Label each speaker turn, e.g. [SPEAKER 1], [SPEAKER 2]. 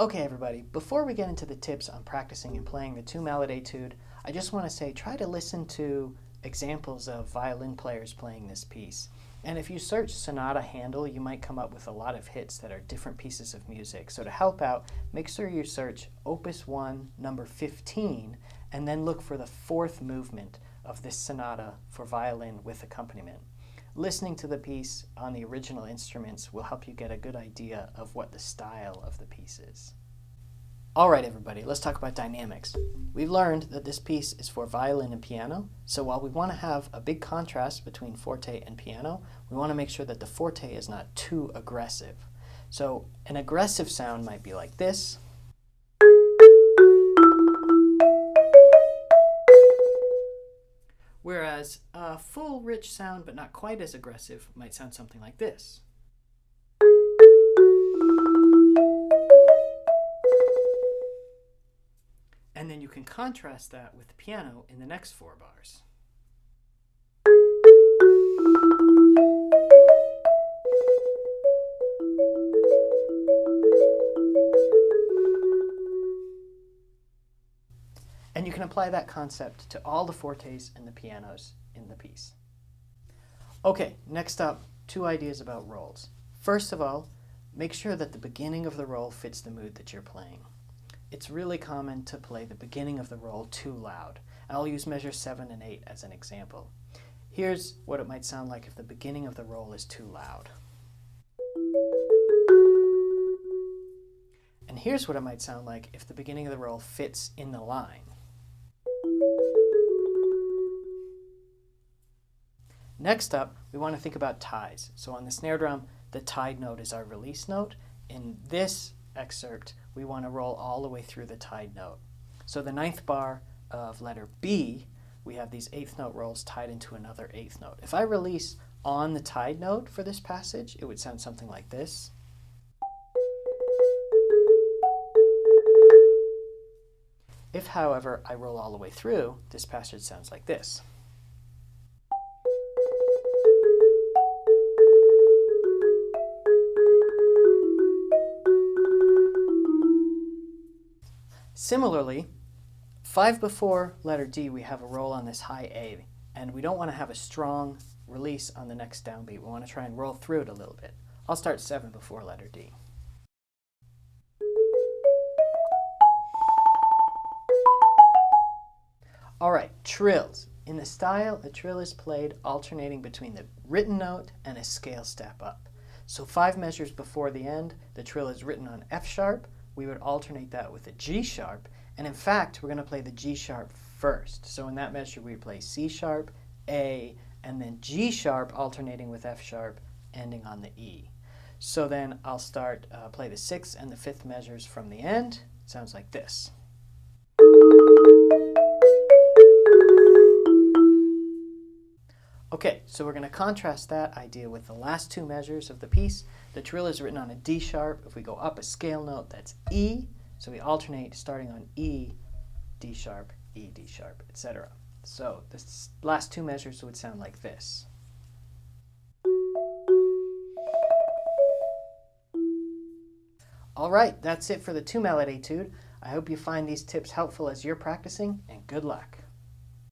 [SPEAKER 1] Okay everybody, before we get into the tips on practicing and playing the 2-Mallet Etude, I just want to say try to listen to examples of violin players playing this piece. And if you search sonata handle, you might come up with a lot of hits that are different pieces of music. So to help out, make sure you search Opus 1, number 15, and then look for the fourth movement of this sonata for violin with accompaniment. Listening to the piece on the original instruments will help you get a good idea of what the style of the piece is. Alright everybody, let's talk about dynamics. We've learned that this piece is for violin and piano, so while we want to have a big contrast between forte and piano, we want to make sure that the forte is not too aggressive. So an aggressive sound might be like this. Whereas a full, rich sound, but not quite as aggressive, might sound something like this. And then you can contrast that with the piano in the next 4 bars. And you can apply that concept to all the fortes and the pianos in the piece. Okay, next up, 2 ideas about rolls. First of all, make sure that the beginning of the roll fits the mood that you're playing. It's really common to play the beginning of the roll too loud. I'll use measures 7 and 8 as an example. Here's what it might sound like if the beginning of the roll is too loud. And here's what it might sound like if the beginning of the roll fits in the line. Next up, we want to think about ties. So on the snare drum, the tied note is our release note. In this excerpt, we want to roll all the way through the tied note. So the 9th bar of letter B, we have these 8th note rolls tied into another 8th note. If I release on the tied note for this passage, it would sound something like this. If, however, I roll all the way through, this passage sounds like this. Similarly, 5 before letter D, we have a roll on this high A, and we don't want to have a strong release on the next downbeat. We want to try and roll through it a little bit. I'll start 7 before letter D. Alright, trills. In the style, a trill is played alternating between the written note and a scale step up. So 5 measures before the end, the trill is written on F sharp. We would alternate that with a G sharp, and in fact, we're going to play the G sharp first. So in that measure, we play C sharp, A, and then G sharp alternating with F sharp, ending on the E. So then I'll start, play the 6th and the 5th measures from the end. It sounds like this. Okay, so we're going to contrast that idea with the last 2 measures of the piece. The trill is written on a D sharp. If we go up a scale note, that's E. So we alternate starting on E, D sharp, etc. So the last 2 measures would sound like this. All right, that's it for the 2-Mallet Etude. I hope you find these tips helpful as you're practicing, and good luck.